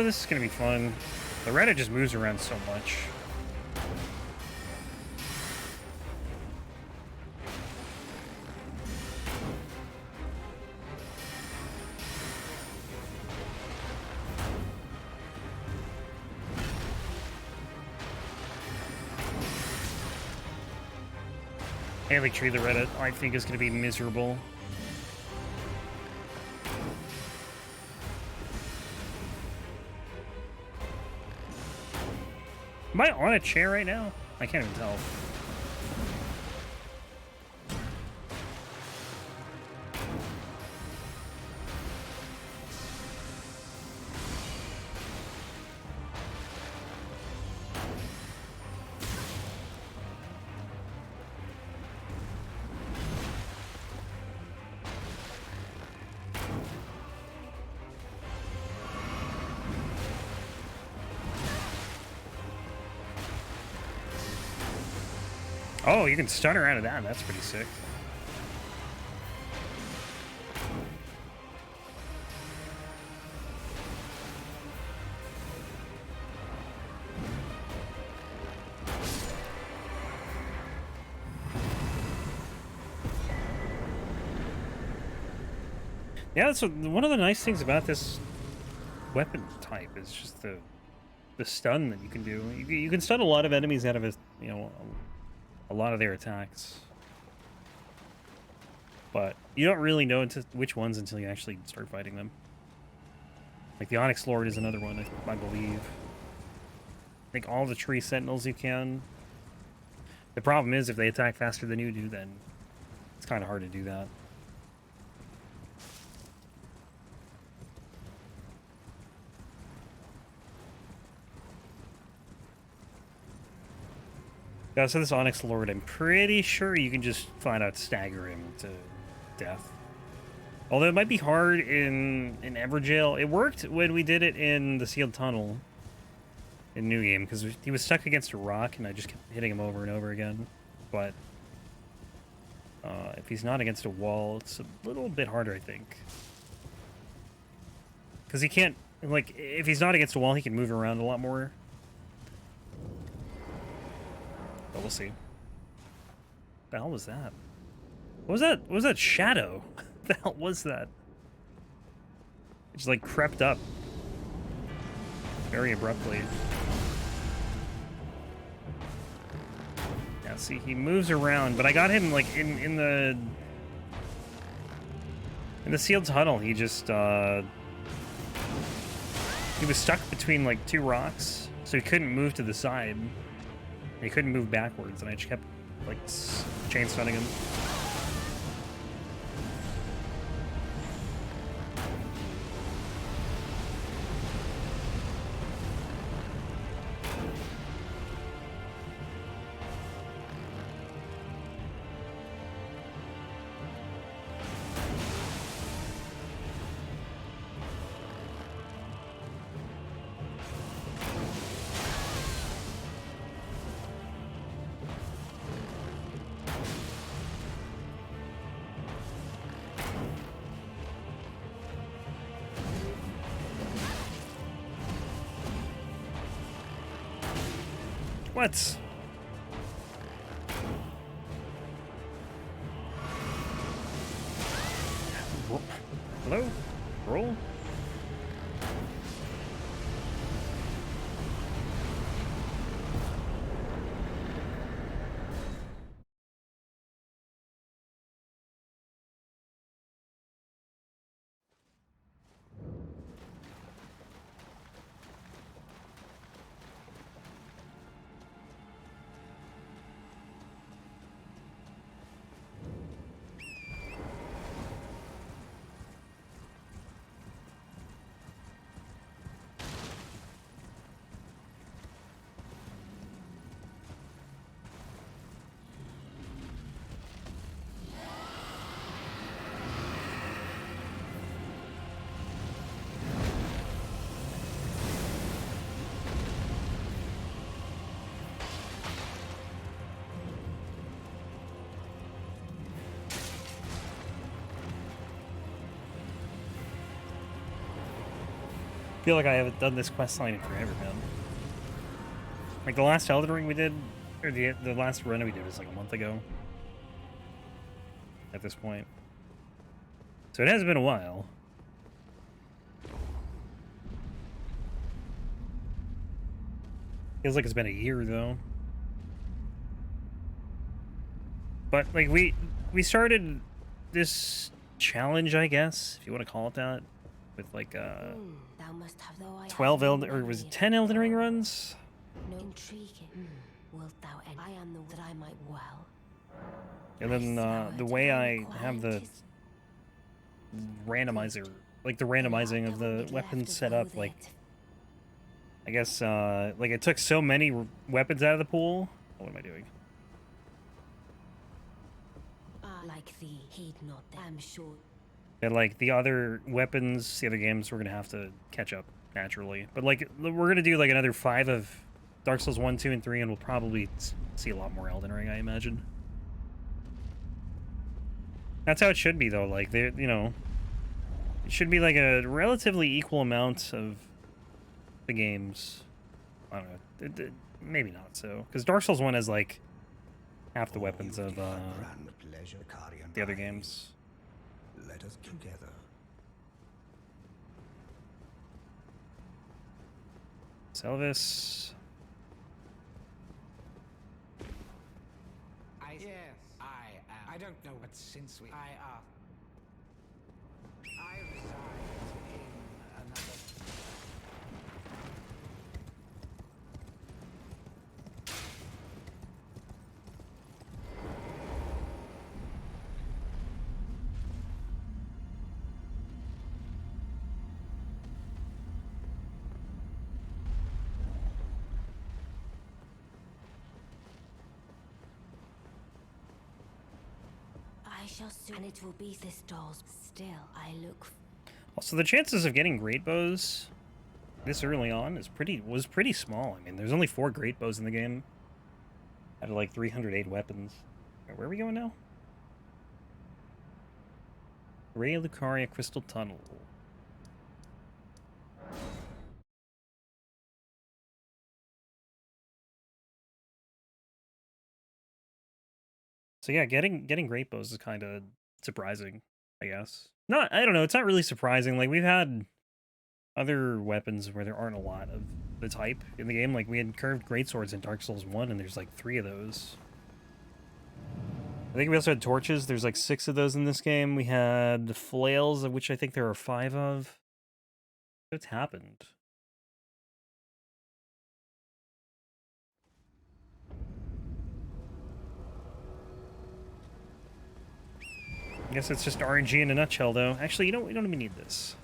this is gonna be fun. Loretta just moves around so much. Haley Tree Loretta, I think, is gonna be miserable. Am I on a chair right now? I can't even tell. Oh, you can stun her out of that. That's pretty sick. Yeah, that's one of the nice things about this weapon type is just the stun that you can do. You can stun a lot of enemies out of a lot of their attacks, but you don't really know which ones until you actually start fighting them. Like the Onyx Lord is another one, I believe. I think all the tree sentinels you can. The problem is if they attack faster than you do, then it's kind of hard to do that. Yeah, so this Onyx Lord, I'm pretty sure you can just flat out stagger him to death. Although it might be hard in Evergaol. It worked when we did it in the Sealed Tunnel in New Game, because he was stuck against a rock and I just kept hitting him over and over again. But if he's not against a wall, it's a little bit harder, I think. Because he can't, like, if he's not against a wall, he can move around a lot more. But we'll see. What the hell was that? What was that? What was that shadow? What the hell was that? It just like crept up very abruptly. Yeah, see, he moves around, but I got him like in the sealed tunnel. He just he was stuck between like two rocks, so he couldn't move to the side. He couldn't move backwards, and I just kept, like, chain stunning him. What? Hello? Roll? feel like I haven't done this quest line in forever, man. Like the last Elden Ring we did, or the last run we did was like a month ago. At this point, so it has been a while. Feels like it's been a year though. But like we started this challenge, I guess, if you want to call it that, with like 12 Elden, or was it 10 Elden Ring runs? No intriguing. Wilt thou end? I am the that I might well. And then the way I have the randomizer, like the randomizing of the weapons set up, like I guess like it took so many weapons out of the pool. What am I doing? Like thee, heed not. I'm sure. And like the other weapons, the other games, we're gonna have to catch up naturally. But like we're gonna do like another 5 of Dark Souls 1, 2, and 3, and we'll probably see a lot more Elden Ring, I imagine. That's how it should be, though. Like, you know, it should be like a relatively equal amount of the games. I don't know. Maybe not so, because Dark Souls 1 has like half the weapons of the other games. Let us together. Selvis. I don't know what since we I reside in another. I shall soon, and it will be this doll's. Still, I look. Also, the chances of getting great bows this early on was pretty small. I mean, there's only 4 great bows in the game out of like 308 weapons. Where are we going now? Raya, Lucaria, Crystal Tunnel. So yeah, getting great bows is kind of surprising, I guess. Not, I don't know, it's not really surprising. Like, we've had other weapons where there aren't a lot of the type in the game. Like, we had curved greatswords in Dark Souls 1, and there's like 3 of those. I think we also had torches. There's like 6 of those in this game. We had flails, of which I think there are 5 of. What's happened? I guess it's just RNG in a nutshell, though. Actually, you know, we don't even need this.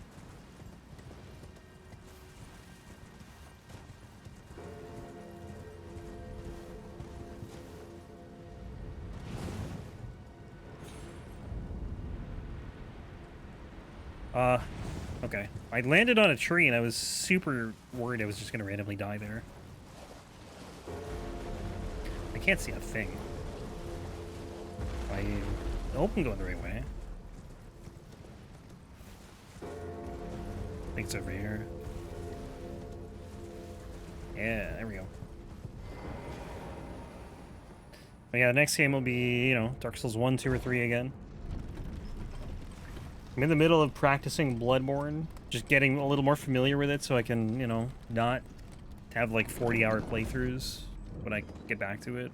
Okay. I landed on a tree, and I was super worried I was just gonna randomly die there. I can't see a thing. I hope I'm going the right way. I think it's over here. Yeah, there we go. But yeah, the next game will be, you know, Dark Souls 1, 2, or 3 again. I'm in the middle of practicing Bloodborne, just getting a little more familiar with it so I can, you know, not have like 40-hour playthroughs when I get back to it.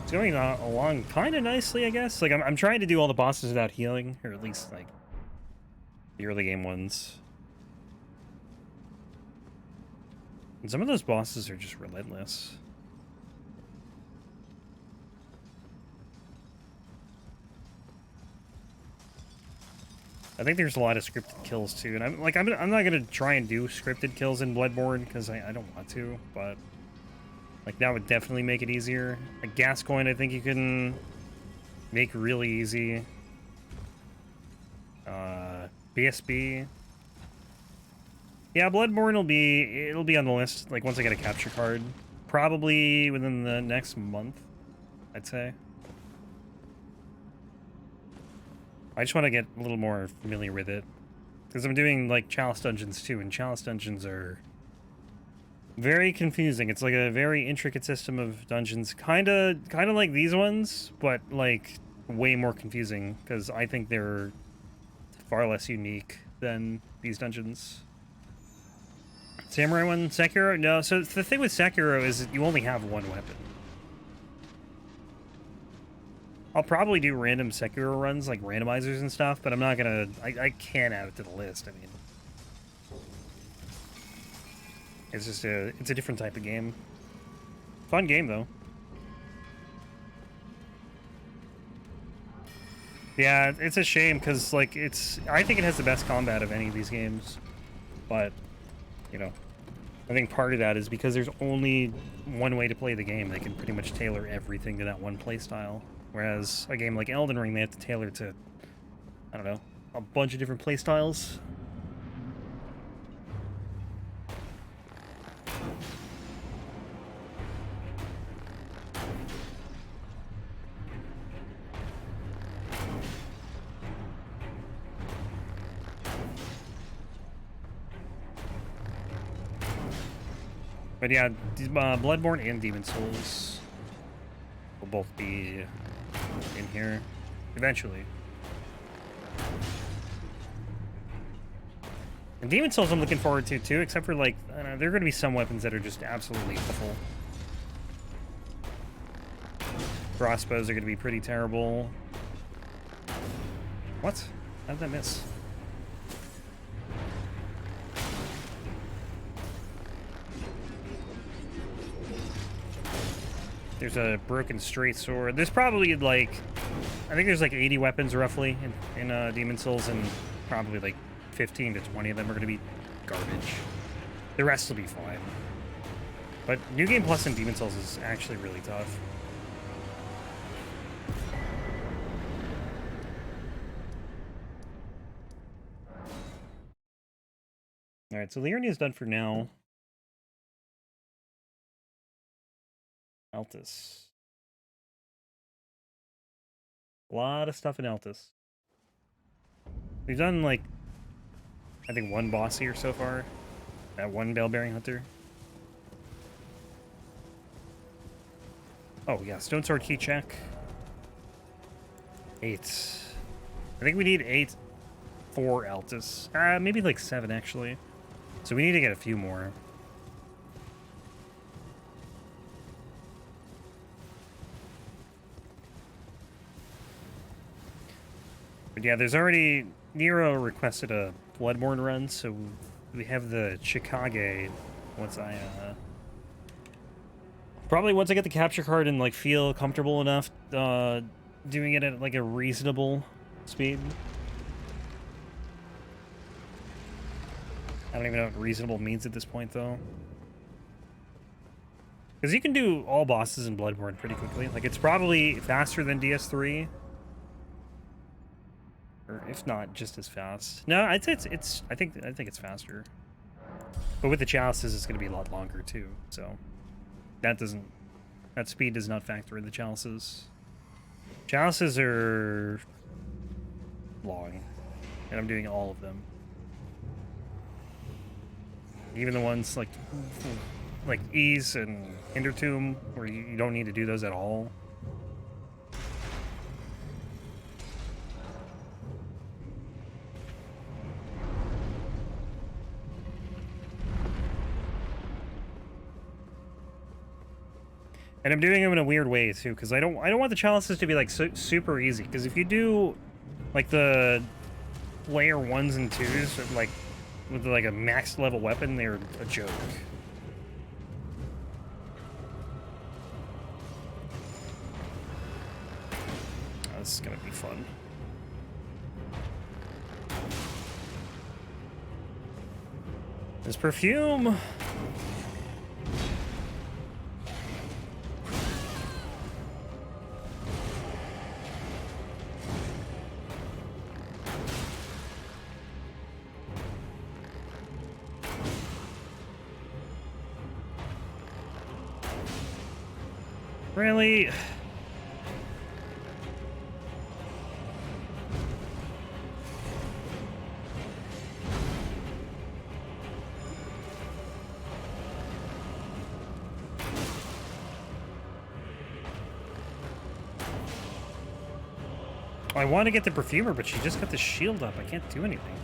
It's going along kind of nicely, I guess. Like, I'm trying to do all the bosses without healing, or at least, like, the early game ones. And some of those bosses are just relentless. I think there's a lot of scripted kills too, and I'm not gonna try and do scripted kills in Bloodborne because I don't want to, but like that would definitely make it easier. Like Gascoigne, I think you can make really easy. BSB. Yeah, Bloodborne it'll be on the list. Like once I get a capture card, probably within the next month, I'd say. I just want to get a little more familiar with it. Because I'm doing, like, Chalice Dungeons, too, and Chalice Dungeons are very confusing. It's like a very intricate system of dungeons. Kinda like these ones, but, like, way more confusing. Because I think they're far less unique than these dungeons. Samurai one, Sekiro? No, so the thing with Sekiro is that you only have one weapon. I'll probably do random Sekiro runs, like randomizers and stuff, but I'm not gonna... I can't add it to the list, I mean. It's just it's a different type of game. Fun game, though. Yeah, it's a shame, because, like, I think it has the best combat of any of these games. But, you know, I think part of that is because there's only one way to play the game. They can pretty much tailor everything to that one play style. Whereas a game like Elden Ring, they have to tailor to, I don't know, a bunch of different play styles. But yeah, Bloodborne and Demon Souls will both be in here eventually. And Demon Souls I'm looking forward to too, except for, like, I don't know, there are going to be some weapons that are just absolutely awful. Crossbows are going to be pretty terrible. What? How did that miss? There's a broken straight sword. There's probably, like, I think there's like 80 weapons roughly in Demon Souls, and probably like 15 to 20 of them are going to be garbage. The rest will be fine. But New Game Plus in Demon Souls is actually really tough. Alright, so Liurnia is done for now. Altus. A lot of stuff in Altus. We've done, like, I think one boss here so far. That one Bell-Bearing Hunter. Oh, yeah, Stone Sword key check. 8. I think we need 8 for Altus. Maybe like 7, actually. So we need to get a few more. But yeah, there's already... Nero requested a Bloodborne run, so we have the Chicago once I, probably once I get the capture card and, like, feel comfortable enough, doing it at, like, a reasonable speed. I don't even know what reasonable means at this point, though. Because you can do all bosses in Bloodborne pretty quickly. Like, it's probably faster than DS3. Or if not, just as fast. No, I'd say I think it's faster. But with the chalices, it's going to be a lot longer too. So that speed does not factor in the chalices. Chalices are long, and I'm doing all of them. Even the ones like Ease and Hindertomb, where you don't need to do those at all. And I'm doing them in a weird way too, because I don't want the chalices to be like super easy. Because if you do like the layer 1s and 2s, like with like a max level weapon, they're a joke. Oh, this is gonna be fun. This perfume. Really? I want to get the Perfumer, but she just got the shield up. I can't do anything.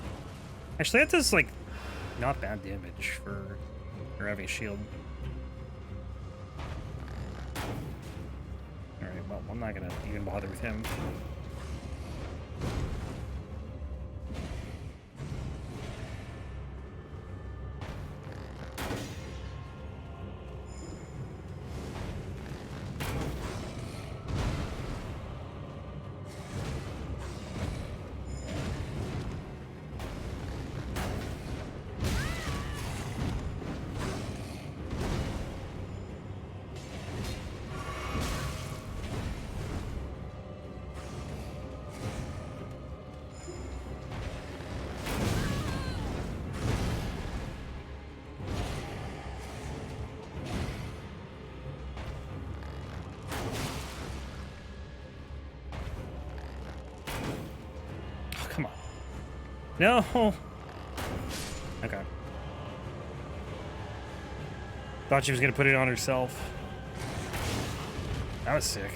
Actually, that does, like, not bad damage for having a shield. Alright, well, I'm not gonna even bother with him. Come on. No! Okay. Thought she was gonna put it on herself. That was sick.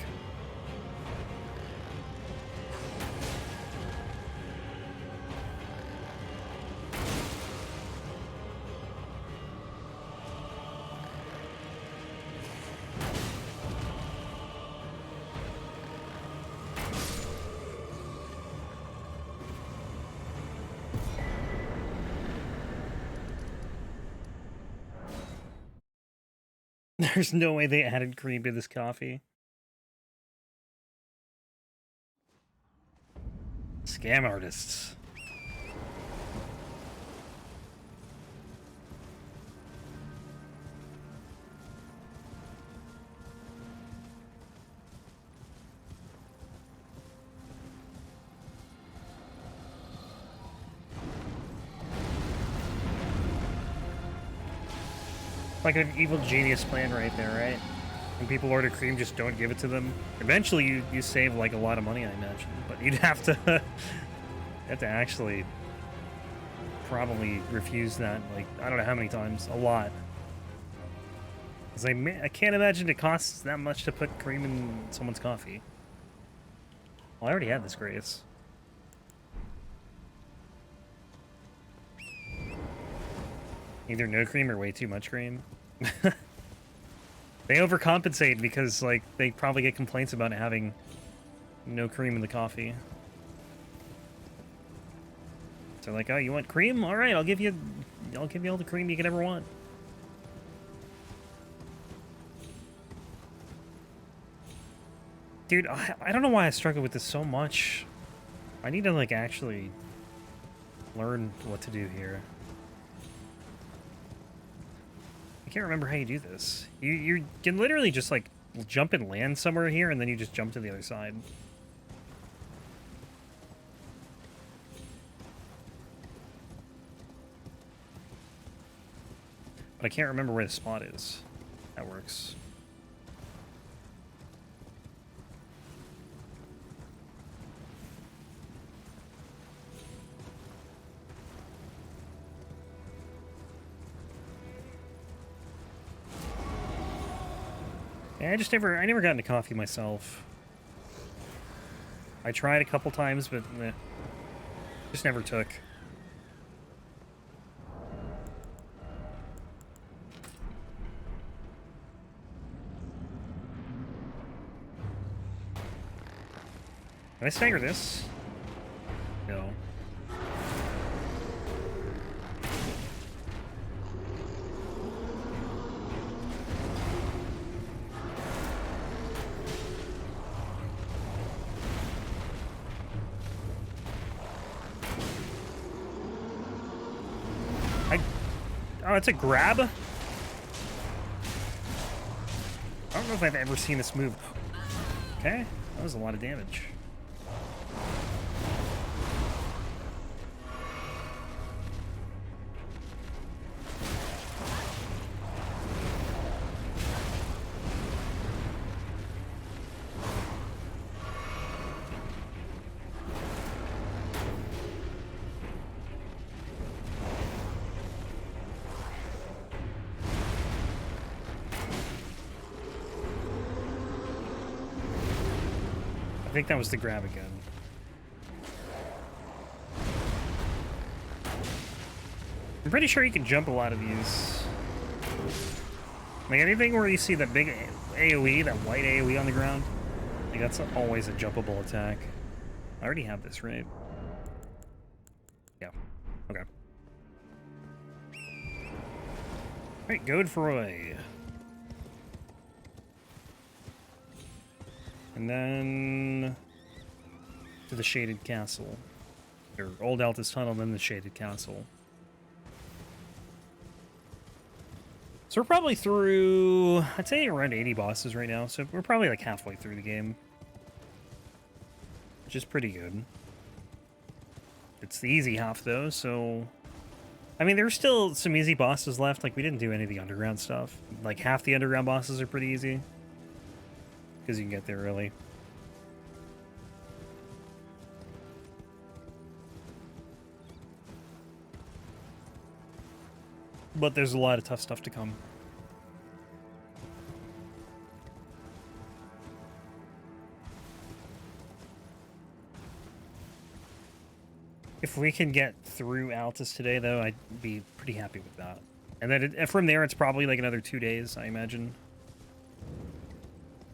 There's no way they added cream to this coffee. Scam artists. Like an evil genius plan right there, right? When people order cream, just don't give it to them. Eventually, you save like a lot of money, I imagine. But you'd have to actually probably refuse that. Like I don't know how many times, a lot. Because I can't imagine it costs that much to put cream in someone's coffee. Well, I already had this grace. Either no cream or way too much cream. They overcompensate because, like, they probably get complaints about having no cream in the coffee. So like, oh, you want cream? All right, I'll give you all the cream you could ever want. Dude, I don't know why I struggle with this so much. I need to, like, actually learn what to do here. I can't remember how you do this. You can literally just, like, jump and land somewhere here, and then you just jump to the other side. But I can't remember where the spot is. That works. Yeah, I never got into coffee myself. I tried a couple times, but just never took. Can I stagger this? No. Oh, it's a grab? I don't know if I've ever seen this move. Okay, that was a lot of damage. I think that was the grab again. I'm pretty sure you can jump a lot of these. Like anything where you see that big AoE, that white AoE on the ground, like that's always a jumpable attack. I already have this, right? Yeah. Okay. Alright, Godefroy. And then to the Shaded Castle. Or Old Altus Tunnel, then the Shaded Castle. So we're probably through, I'd say around 80 bosses right now, so we're probably like halfway through the game. Which is pretty good. It's the easy half though, so... I mean, there's still some easy bosses left, like we didn't do any of the underground stuff. Like half the underground bosses are pretty easy. Because you can get there early. But there's a lot of tough stuff to come. If we can get through Altus today, though, I'd be pretty happy with that. And then from there, it's probably like another 2 days, I imagine.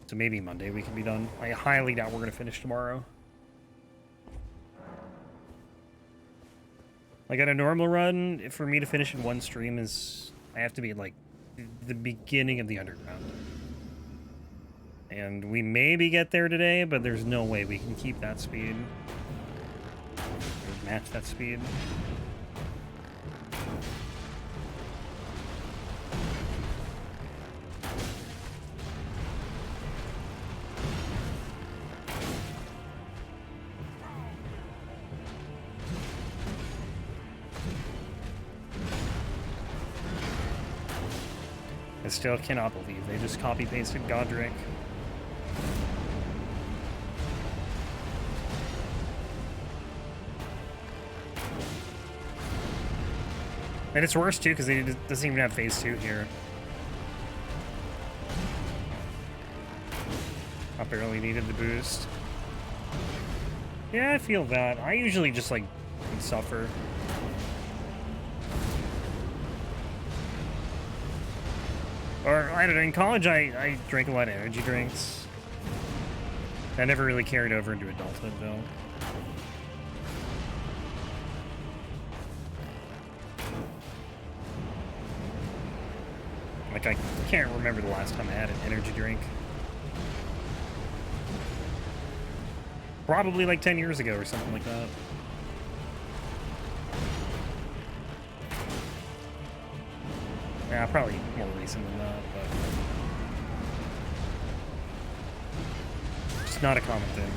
So maybe Monday we can be done. I highly doubt we're going to finish tomorrow. Like on a normal run, for me to finish in one stream is... I have to be at like the beginning of the underground. And we maybe get there today, but there's no way we can keep that speed. Or match that speed. I still cannot believe they just copy-pasted Godric. And it's worse, too, because it doesn't even have phase 2 here. I barely needed the boost. Yeah, I feel that. I usually just, like, suffer. Or, I don't know, in college I drank a lot of energy drinks. That never really carried over into adulthood, though. Like, I can't remember the last time I had an energy drink. Probably like 10 years ago or something like that. Yeah, probably more recent than that, but... it's not a common thing.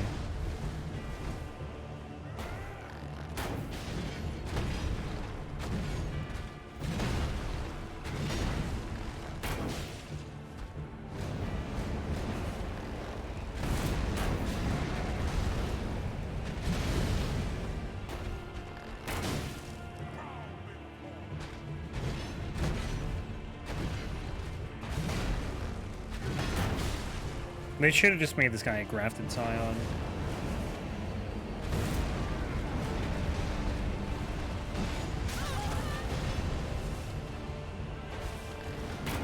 They should have just made this guy a Grafted Scion.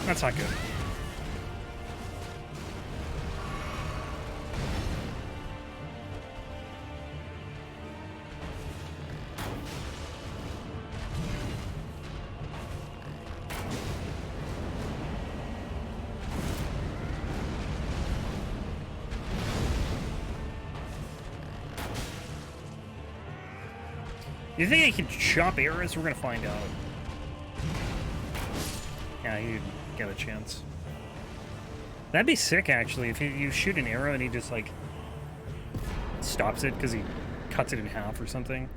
That's not good. You think I can chop arrows? We're gonna find out. Yeah, he didn't get a chance. That'd be sick, actually, if you shoot an arrow and he just, like, stops it because he cuts it in half or something.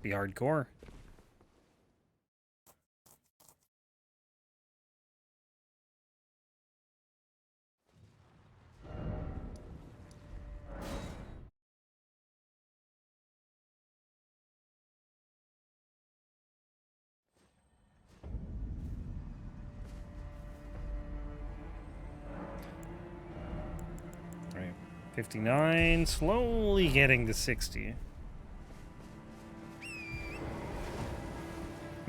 Be hardcore. Right, 59, slowly getting to 60.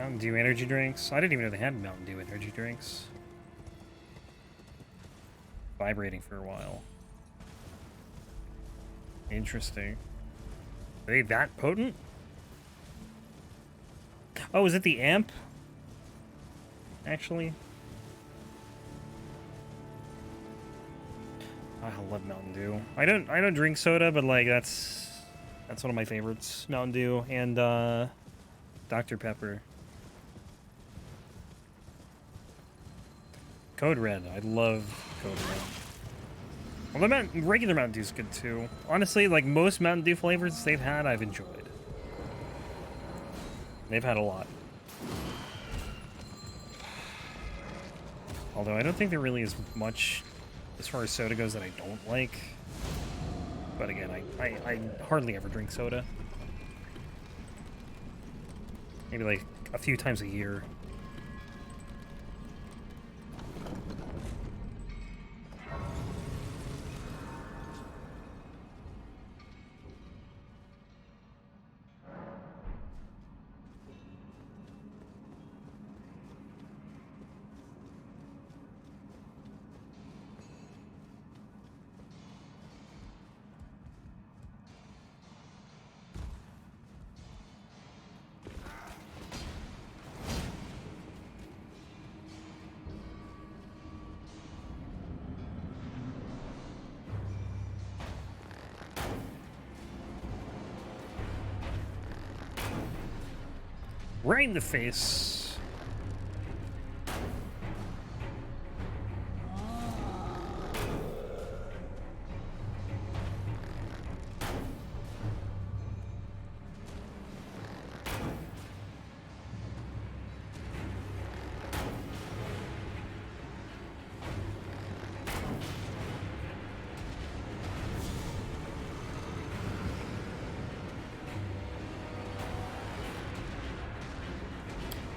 Mountain Dew energy drinks. I didn't even know they had Mountain Dew energy drinks. Vibrating for a while. Interesting. Are they that potent? Oh, is it the amp? Actually? I love Mountain Dew. I don't drink soda, but like that's one of my favorites. Mountain Dew and Dr. Pepper. Code Red. I love Code Red. Well, regular Mountain Dew's good too. Honestly, like most Mountain Dew flavors they've had, I've enjoyed. They've had a lot. Although I don't think there really is much as far as soda goes that I don't like. But again, I hardly ever drink soda. Maybe like a few times a year. Right in the face.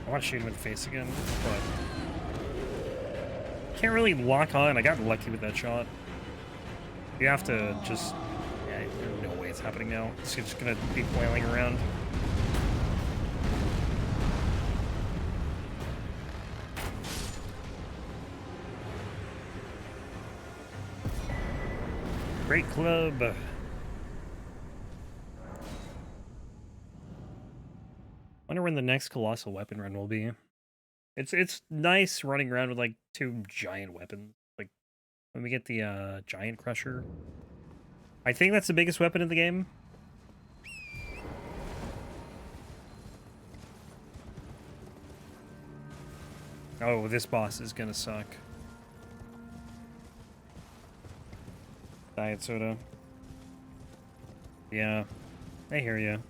I want to shoot him in the face again, but can't really lock on. I got lucky with that shot. You have to just... Yeah, there's no way it's happening now. It's just gonna be flailing around. Great club. Wonder when the next colossal weapon run will be. It's nice running around with like two giant weapons. Like when we get the giant crusher. I think that's the biggest weapon in the game. Oh, this boss is gonna suck. Diet soda. Yeah, I hear you.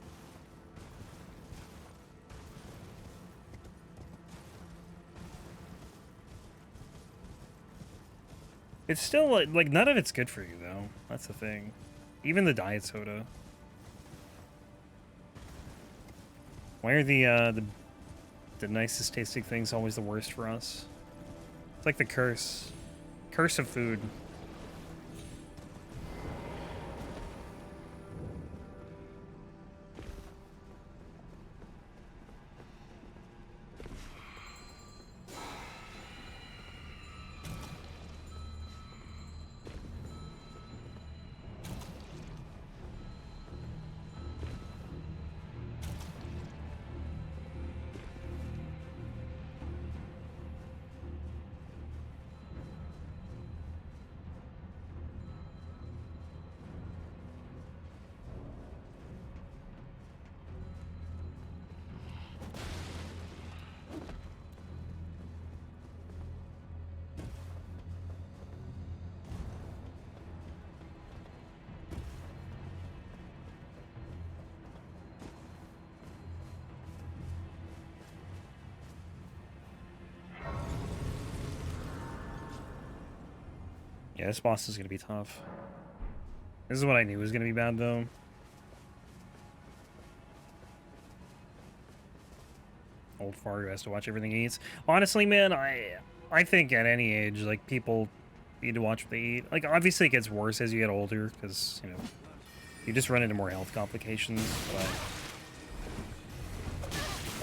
It's still like none of it's good for you though. That's the thing. Even the diet soda. Why are the nicest tasting things always the worst for us? It's like the curse. Curse of food. Yeah, this boss is going to be tough. This is what I knew was going to be bad, though. Old Fargo has to watch everything he eats. Honestly, man, I think at any age, like, people need to watch what they eat. Like, obviously it gets worse as you get older, because, you know, you just run into more health complications, but...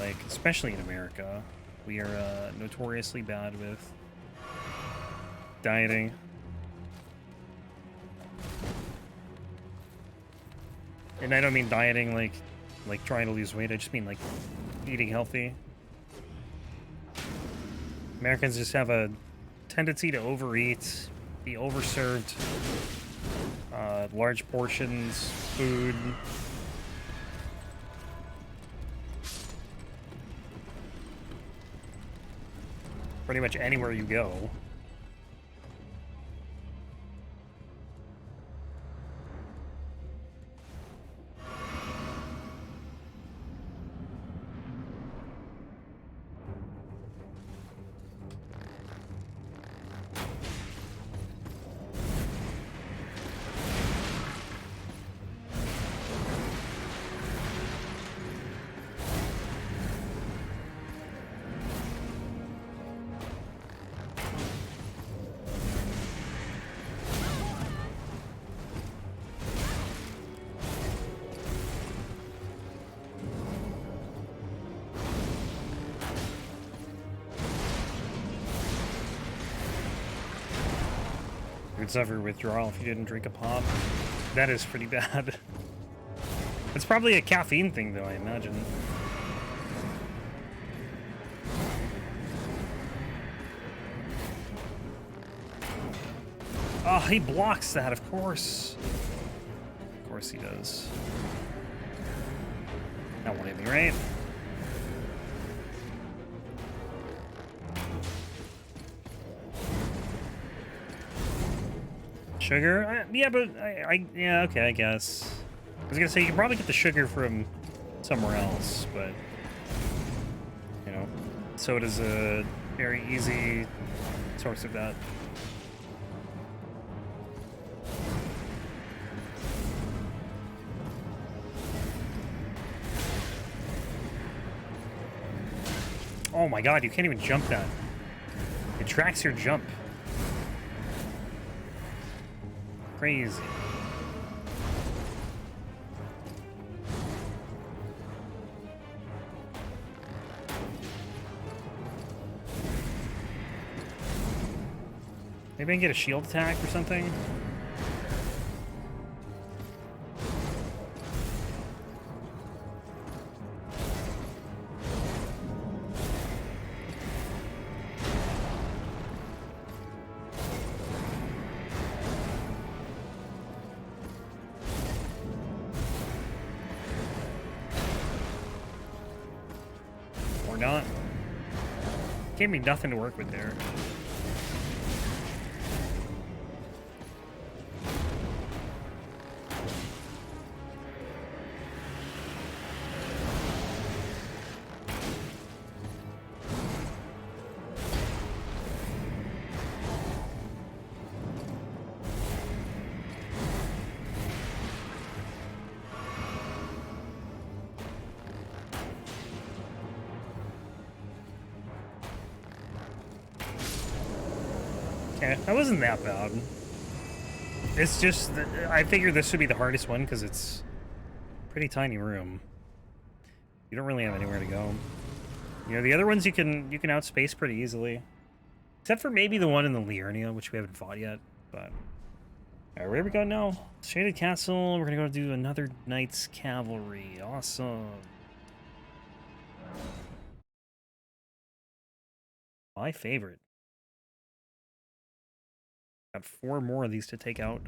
Like, especially in America, we are notoriously bad with dieting. And I don't mean dieting like trying to lose weight. I just mean like eating healthy. Americans just have a tendency to overeat, be overserved, large portions, food. Pretty much anywhere you go. You would suffer withdrawal if you didn't drink a pop. That is pretty bad. It's probably a caffeine thing, though, I imagine. Oh, he blocks that, of course. Of course he does. That won't hit me, right? Sugar? Yeah, but yeah, okay, I guess. I was gonna say you can probably get the sugar from somewhere else, but you know, soda's a very easy source of that. Oh my god, you can't even jump that. It tracks your jump. Crazy. Maybe I can get a shield attack or something? Not. Gave me nothing to work with there. Okay, that wasn't that bad. It's just that I figured this should be the hardest one because it's a pretty tiny room. You don't really have anywhere to go. You know, the other ones you can outspace pretty easily. Except for maybe the one in the Liurnia, which we haven't fought yet. But alright, where do we go now? Shaded Castle. We're gonna go do another Knight's Cavalry. Awesome. My favorite. Got 4 more of these to take out.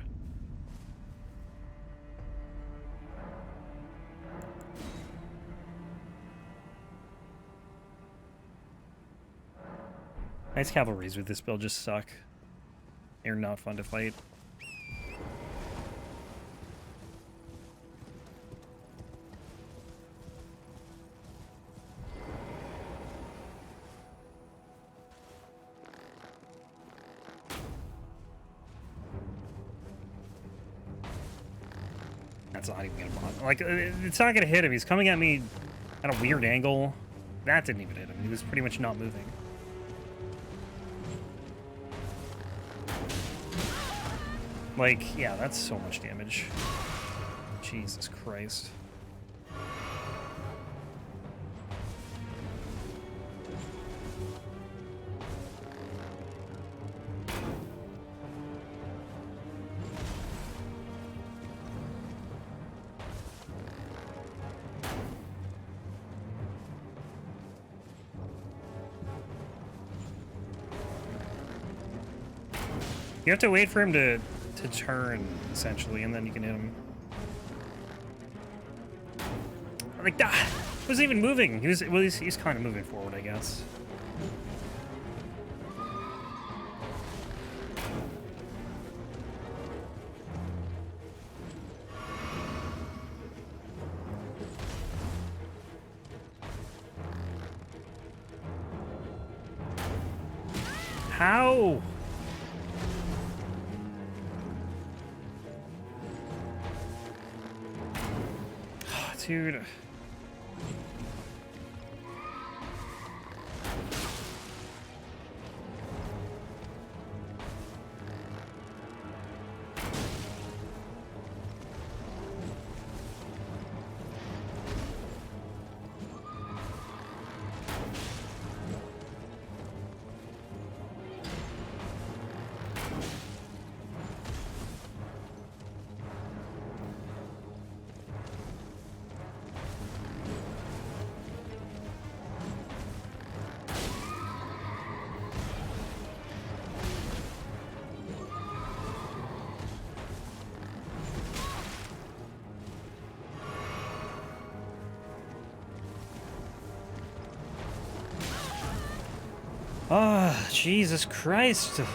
Nice cavalries with this build just suck. They're not fun to fight. That's not even gonna bother. Like, it's not gonna hit him. He's coming at me at a weird angle. That didn't even hit him. He was pretty much not moving. Like, yeah, that's so much damage. Jesus Christ. You have to wait for him to turn, essentially, and then you can hit him. Like, ah, wasn't even moving. He was, well, he's kind of moving forward, I guess. How? Dude. Ah, Jesus Christ. You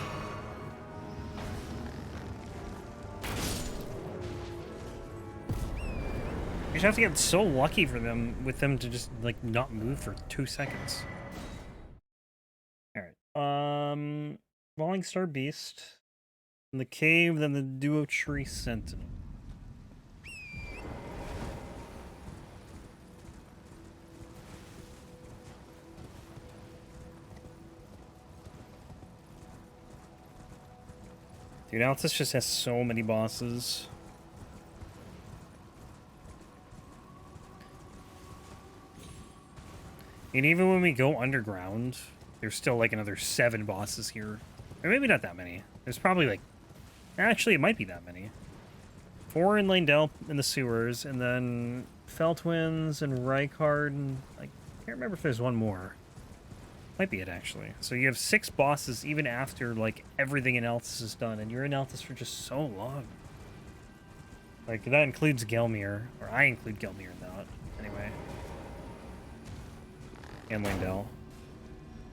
just have to get so lucky for them, with them to just, like, not move for 2 seconds. Alright. Fallingstar Beast. In the cave, then the Duo Tree Sentinel. Dude, Altus just has so many bosses. And even when we go underground, there's still like another 7 bosses here. Or maybe not that many. There's probably like... Actually, it might be that many. 4 in Lindell in the sewers, and then Feltwins and Rykard, and I can't remember if there's one more. Might be it, actually. So you have 6 bosses even after, like, everything in Altus is done, and you're in Altus for just so long. Like, that includes Gelmir, or I include Gelmir in that, anyway. And Lindell.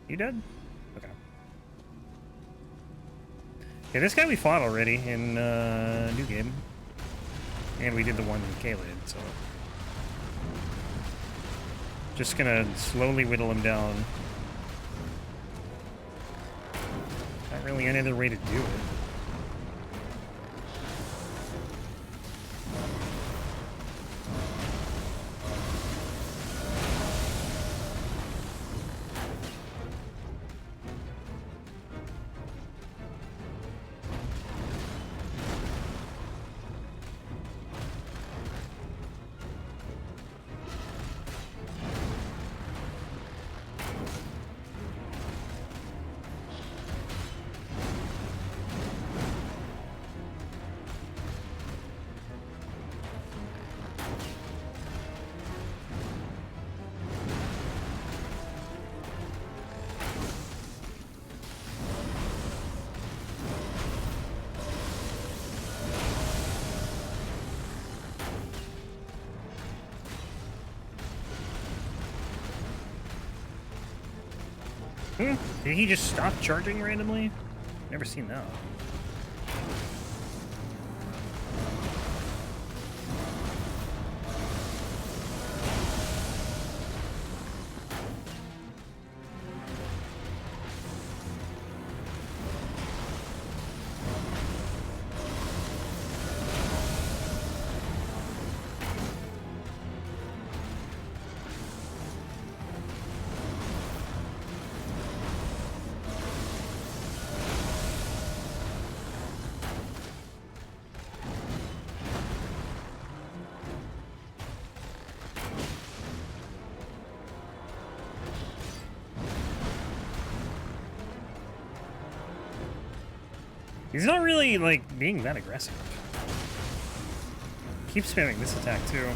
You dead? Okay. Yeah, this guy we fought already in New Game. And we did the one in Caelid, so... Just gonna slowly whittle him down. Not really any other way to do it. Did he just stop charging randomly? Never seen that. He's not really, like, being that aggressive. Keep spamming this attack, too.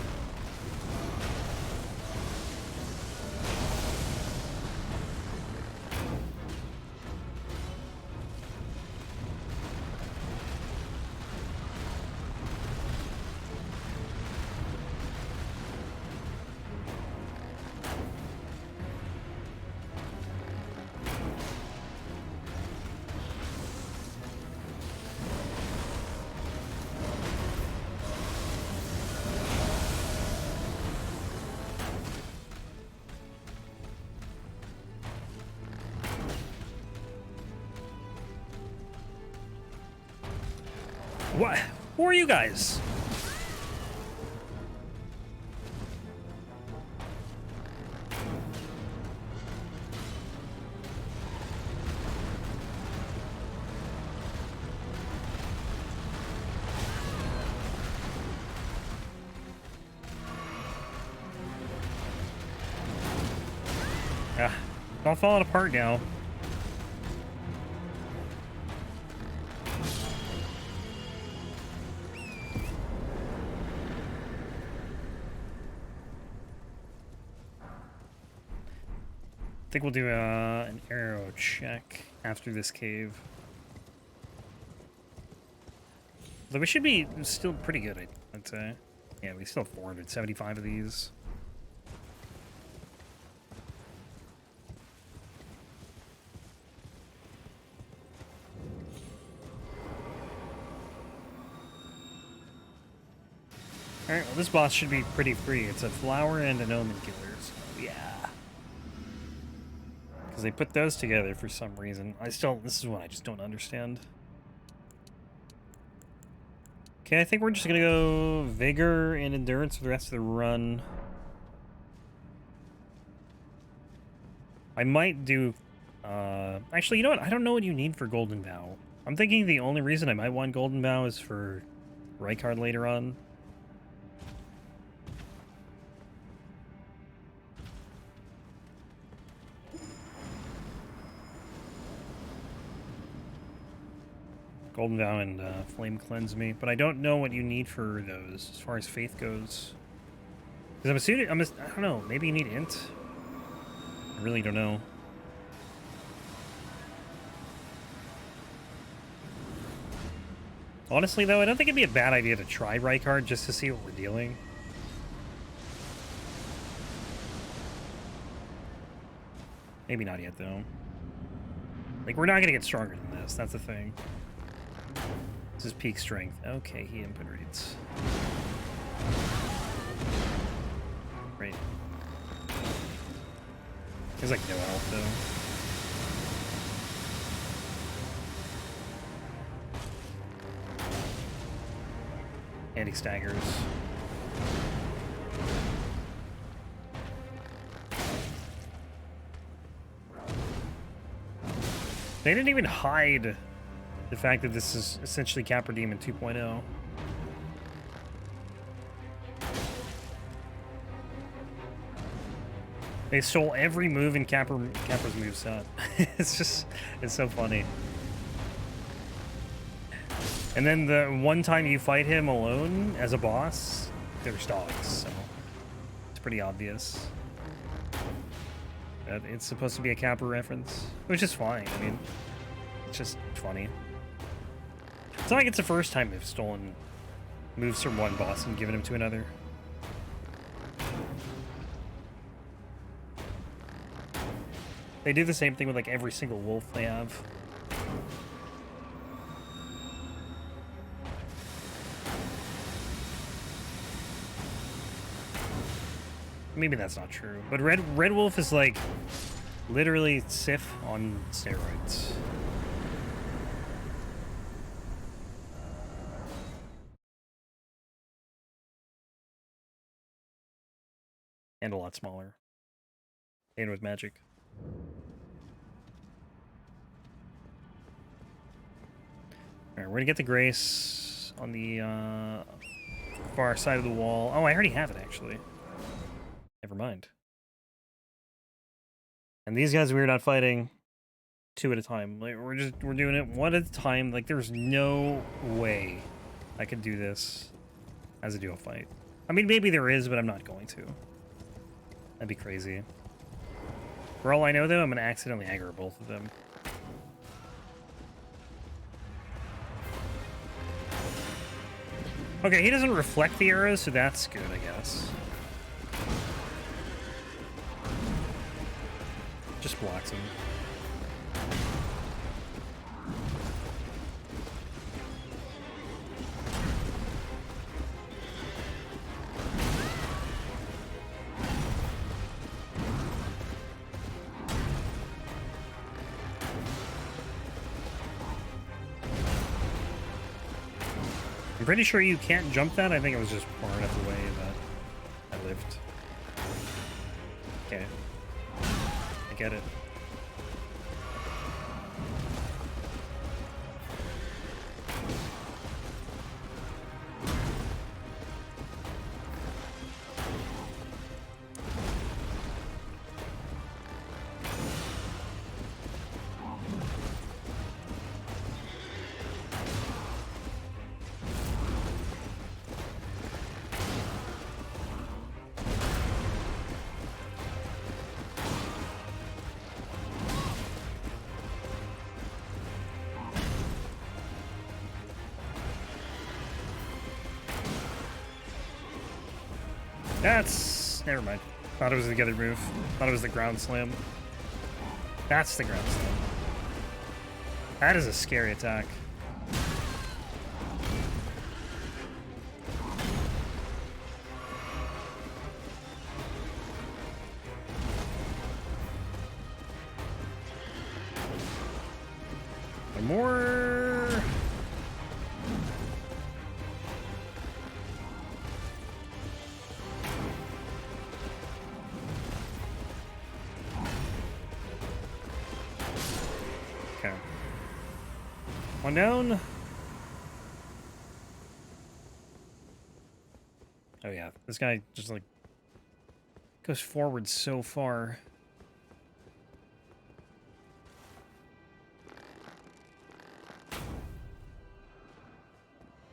What? Who are you guys? Ah, it's all falling apart now. I think we'll do an arrow check after this cave. Though we should be still pretty good, I'd say. Yeah, we still have 475 of these. Alright, well this boss should be pretty free. It's a flower and an Omenkiller, so yeah. Because they put those together for some reason. This is one I just don't understand. Okay, I think we're just gonna go Vigor and Endurance for the rest of the run. I might do... actually, you know what? I don't know what you need for Golden Vow. I'm thinking the only reason I might want Golden Vow is for Rykard later on. Golden Vow and Flame Cleanse Me, but I don't know what you need for those as far as Faith goes. Because I'm assuming, I don't know, maybe you need Int? I really don't know. Honestly, though, I don't think it'd be a bad idea to try Rykard just to see what we're dealing. Maybe not yet, though. Like, we're not gonna get stronger than this, that's the thing. This is peak strength. Okay, he input reads. Great. He's like no health though. And he staggers. They didn't even hide the fact that this is essentially Capra Demon 2.0. They stole every move in Capra's moveset. it's so funny. And then the one time you fight him alone as a boss, there's dogs, so it's pretty obvious that it's supposed to be a Capra reference, which is fine. I mean, it's just funny. It's not like it's the first time they've stolen moves from one boss and given them to another. They do the same thing with like every single wolf they have. Maybe that's not true, but Red Wolf is like literally Sif on steroids. And a lot smaller. And with magic. Alright, we're gonna get the Grace on the far side of the wall. Oh, I already have it actually. Never mind. And these guys we're not fighting two at a time. Like we're doing it one at a time. Like there's no way I could do this as a duo fight. I mean maybe there is, but I'm not going to. That'd be crazy. For all I know, though, I'm going to accidentally aggro both of them. Okay, he doesn't reflect the arrows, so that's good, I guess. Just blocks him. pretty sure you can't jump that. I think it was just far enough away that I lived. Okay. I get it. That's... never mind. Thought it was the other move. Thought it was the ground slam. That's the ground slam. That is a scary attack. One more... Okay. One down. Oh yeah, this guy just like goes forward so far.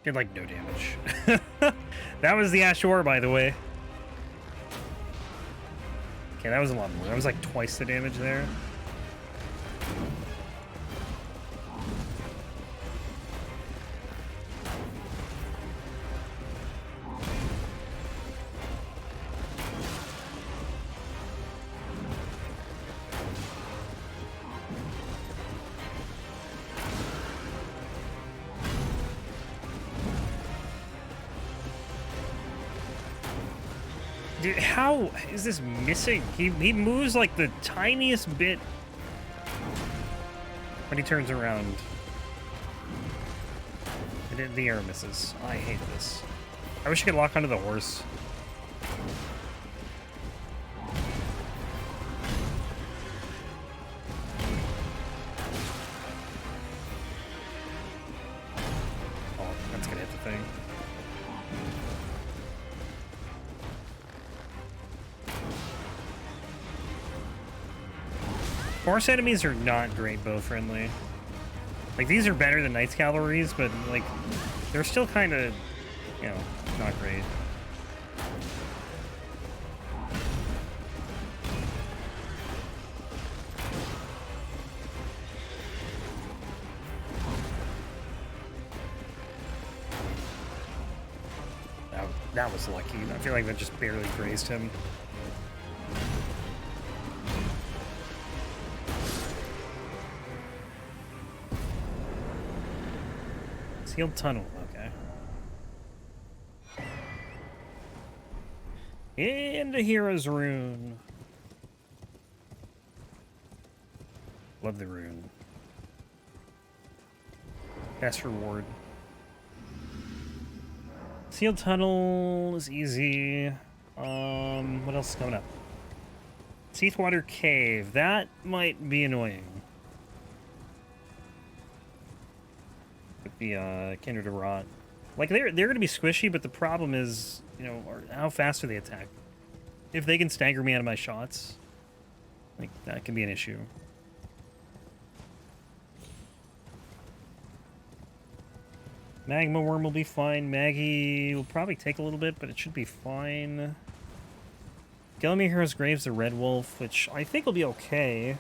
Did like no damage. That was the Ashore, by the way. Okay, that was a lot more. That was like twice the damage there. Dude, how is this missing? He moves like the tiniest bit when he turns around. And the arrow misses. I hate this. I wish I could lock onto the horse. Oh, that's gonna hit the thing. Horse enemies are not Greatbow friendly. Like, these are better than Knight's Cavalries, but, like, they're still kind of, you know, not great. That was lucky. I feel like that just barely grazed him. Sealed tunnel, okay. And a hero's rune. Love the rune. Best reward. Sealed tunnel is easy. What else is coming up? Seathwater Cave. That might be annoying. The Kindred of Rot. Like, they're going to be squishy, but the problem is, you know, how fast do they attack? If they can stagger me out of my shots, like, that can be an issue. Magma Worm will be fine. Maggie will probably take a little bit, but it should be fine. Elemer Hero's Grave's the Red Wolf, which I think will be okay.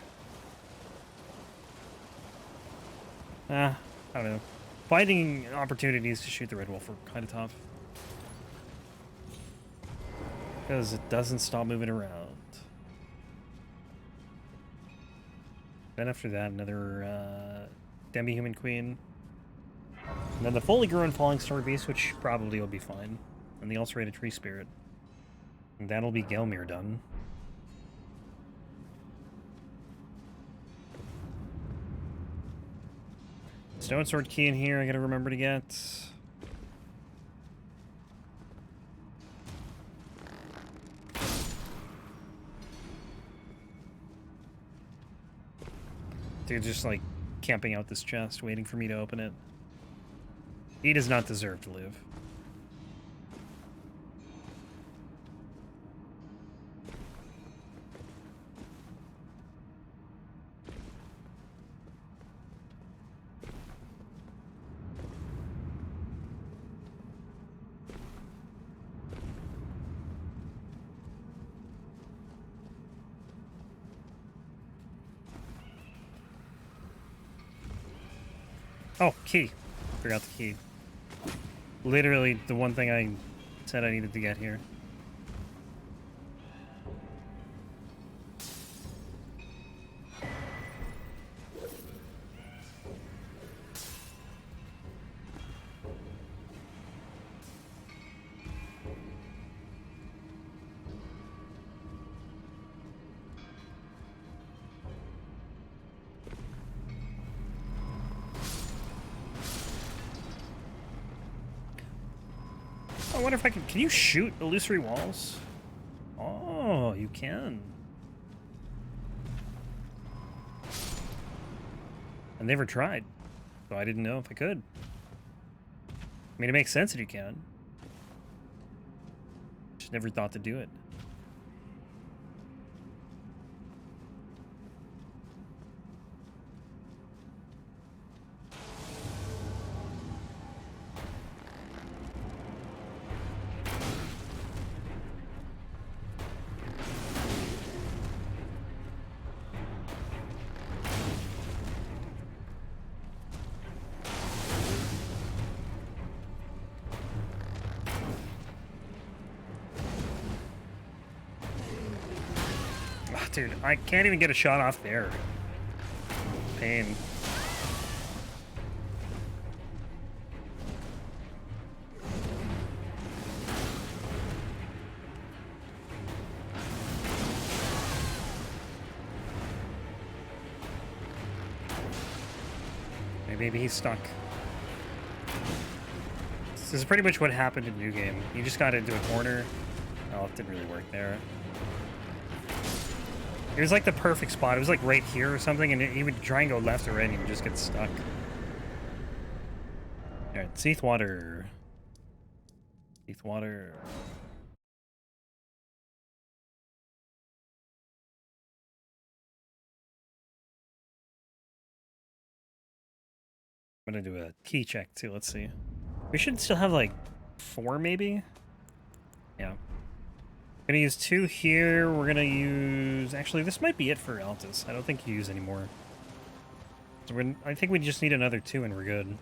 I don't know. Finding opportunities to shoot the Red Wolf are kind of tough. Because it doesn't stop moving around. Then after that, another Demi-Human Queen. And then the fully grown Fallingstar Beast, which probably will be fine. And the Ulcerated Tree Spirit. And that'll be Gelmir done. Stone Sword Key in here, I gotta remember to get. They're just like camping out this chest, waiting for me to open it. He does not deserve to live. Oh, key. Forgot the key. Literally the one thing I said I needed to get here. I wonder if I can you shoot illusory walls? Oh, you can. I never tried, so I didn't know if I could. I mean, it makes sense that you can. Just never thought to do it. Dude, I can't even get a shot off there. Pain. Maybe he's stuck. This is pretty much what happened in New Game. You just got into a corner. Oh, it didn't really work there. It was like the perfect spot. It was like right here or something, and he would try and go left or right, and he would just get stuck. Alright, Seath Water. Seath Water. I'm gonna do a key check too, let's see. We should still have like 4 maybe? Yeah. Gonna use 2 here. We're gonna use... Actually, this might be it for Altus. I don't think you use any more. So I think we just need another 2 and we're good.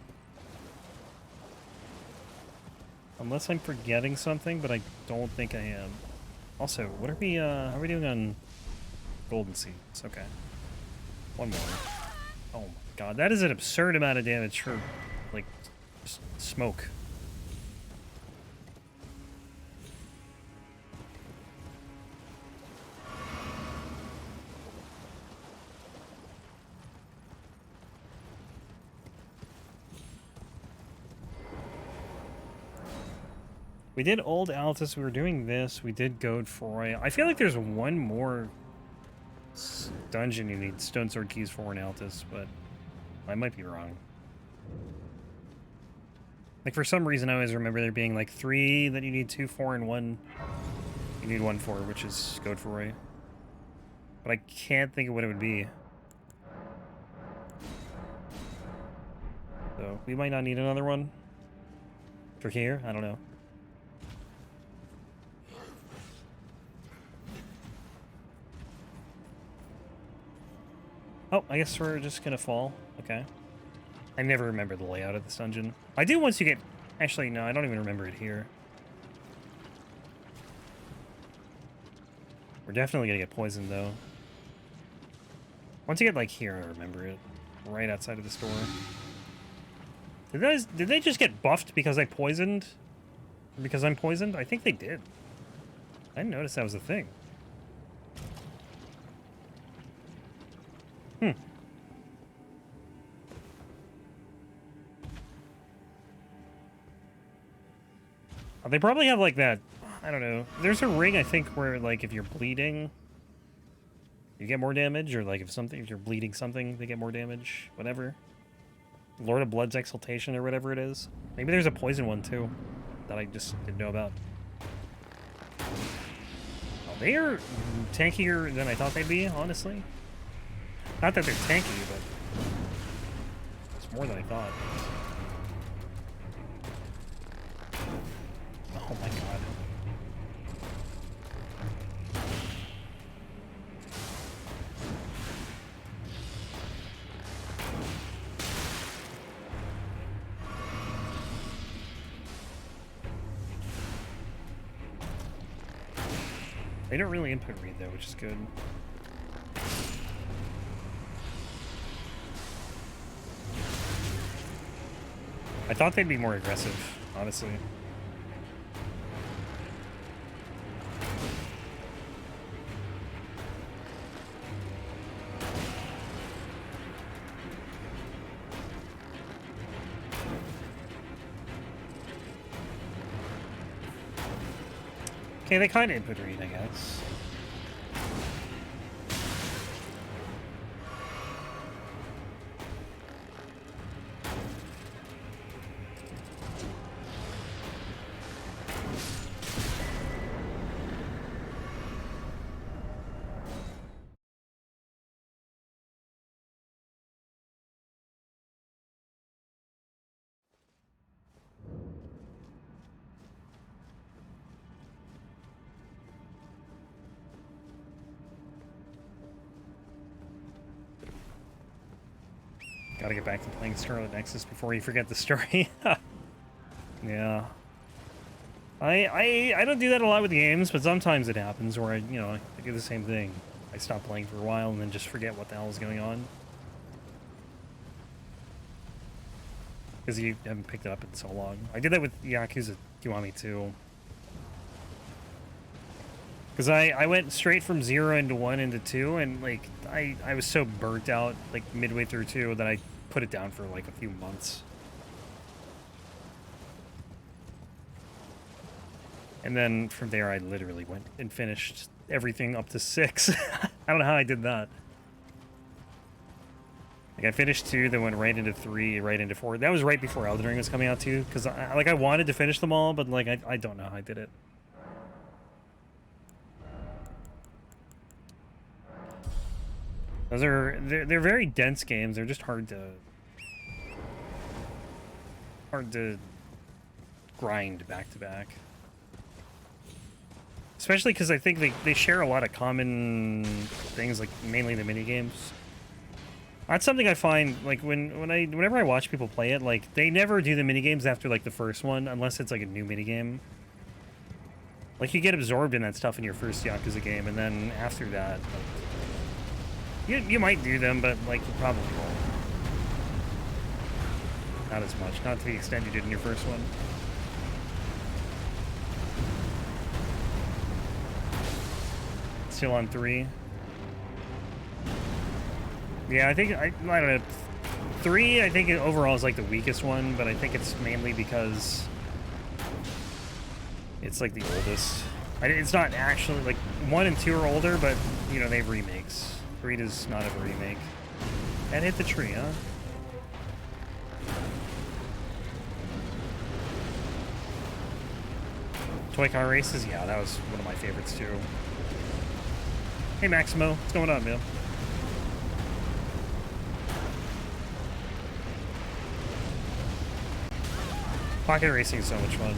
Unless I'm forgetting something, but I don't think I am. Also, what are we, how are we doing on golden seeds? Okay. 1 more. Oh my god, that is an absurd amount of damage for, like, just smoke. We did Old Altus, we were doing this, we did Godefroy. I feel like there's one more dungeon you need Stone Sword Keys for in Altus, but I might be wrong. Like, for some reason I always remember there being like 3 that you need 2 for and 1 you need 1 for, which is Godefroy. But I can't think of what it would be. So, we might not need another one. For here? I don't know. Oh, I guess we're just gonna fall. Okay. I never remember the layout of this dungeon. I do once you get... Actually, no, I don't even remember it here. We're definitely gonna get poisoned, though. Once you get, like, here, I remember it. Right outside of the store. Did they just get buffed because I poisoned? Because I'm poisoned? I think they did. I didn't notice that was a thing. Hmm. They probably have like that, I don't know. There's a ring, I think, where like if you're bleeding, You get more damage, or like if you're bleeding something, they get more damage. Whatever. Lord of Blood's Exaltation or whatever it is. Maybe there's a poison one too that I just didn't know about. Oh, they are tankier than I thought they'd be, honestly. Not that they're tanky, but it's more than I thought. Oh my god. They don't really input read though, which is good. I thought they'd be more aggressive, honestly. Okay, they kind of input read, I guess. Gotta get back to playing Scarlet Nexus before you forget the story. Yeah. I don't do that a lot with games, but sometimes it happens where I do the same thing. I stop playing for a while and then just forget what the hell is going on. Because you haven't picked it up in so long. I did that with Yakuza Kiwami too. Because I went straight from 0 into 1 into 2, and like I was so burnt out like midway through 2 that I put it down for like a few months. And then from there I literally went and finished everything up to 6. I don't know how I did that. Like I finished 2, then went right into 3, right into 4. That was right before Elden Ring was coming out too, because I wanted to finish them all, but like I don't know how I did it. They're very dense games. They're just hard to grind back to back. Especially because I think they share a lot of common things, like mainly the mini games. That's something I find like whenever I watch people play it, like they never do the mini games after like the first one unless it's like a new mini game. Like you get absorbed in that stuff in your first Yakuza game, and then after that. You might do them, but like you probably won't. Not as much. Not to the extent you did in your first one. Still on 3. Yeah, I don't know. 3, I think overall is like the weakest one, but I think it's mainly because it's like the oldest. It's not actually like 1 and 2 are older, but they have remakes. 3 does not have a remake. And hit the tree, huh? Toy car races? Yeah, that was one of my favorites too. Hey Maximo, what's going on, man? Pocket racing is so much fun.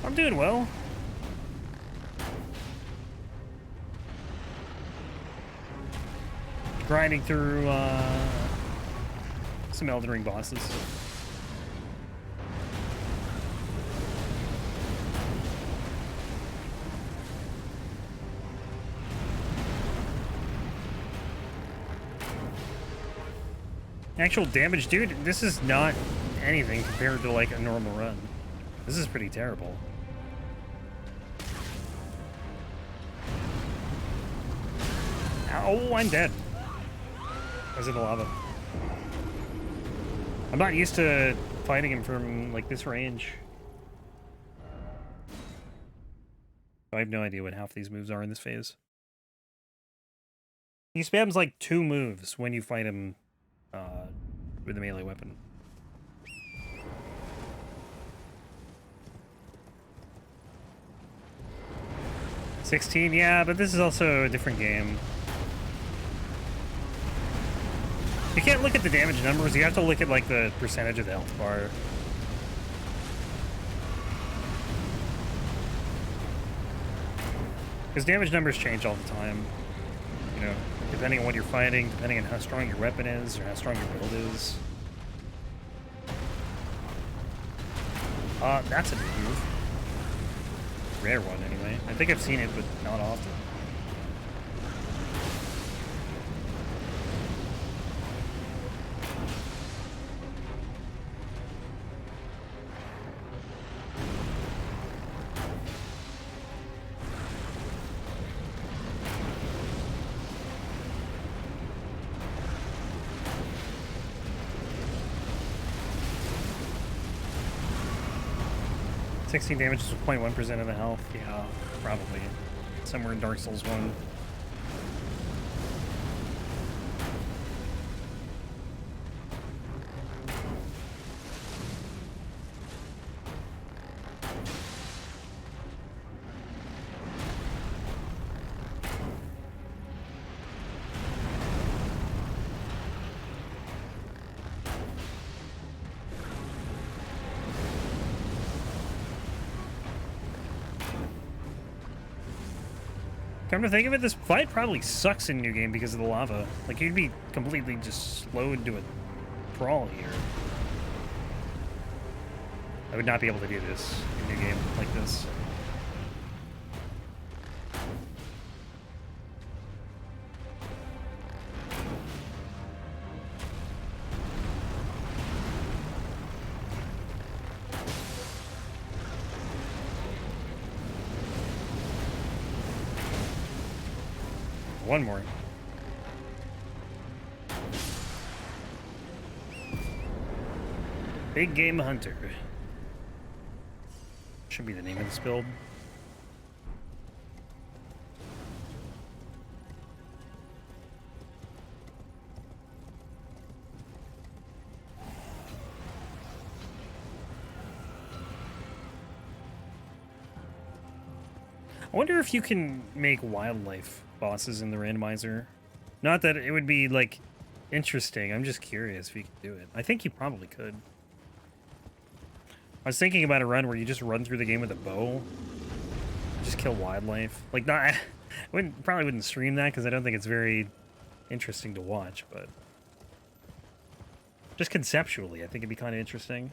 I'm doing well. Grinding through some Elden Ring bosses. Actual damage, dude, this is not anything compared to like a normal run. This is pretty terrible. Oh, I'm dead. Because of the lava. I'm not used to fighting him from, like, this range. I have no idea what half these moves are in this phase. He spams, like, 2 moves when you fight him with a melee weapon. $16, yeah, but this is also a different game. You can't look at the damage numbers, you have to look at, like, the percentage of the health bar. Because damage numbers change all the time. You know, depending on what you're fighting, depending on how strong your weapon is, or how strong your build is. That's a new move. Rare one, anyway. I think I've seen it, but not often. $16 damage is 0.1% of the health. Yeah, probably. Somewhere in Dark Souls 1. Come to think of it, this fight probably sucks in New Game because of the lava. Like, you'd be completely just slowed to a crawl here. I would not be able to do this in New Game like this. One more. Big Game Hunter. Should be the name of this build. I wonder if you can make wildlife bosses in the randomizer. Not that it would be, like, interesting. I'm just curious if you could do it. I think you probably could. I was thinking about a run where you just run through the game with a bow. Just kill wildlife. Like, not... I probably wouldn't stream that because I don't think it's very interesting to watch, but... just conceptually, I think it'd be kind of interesting.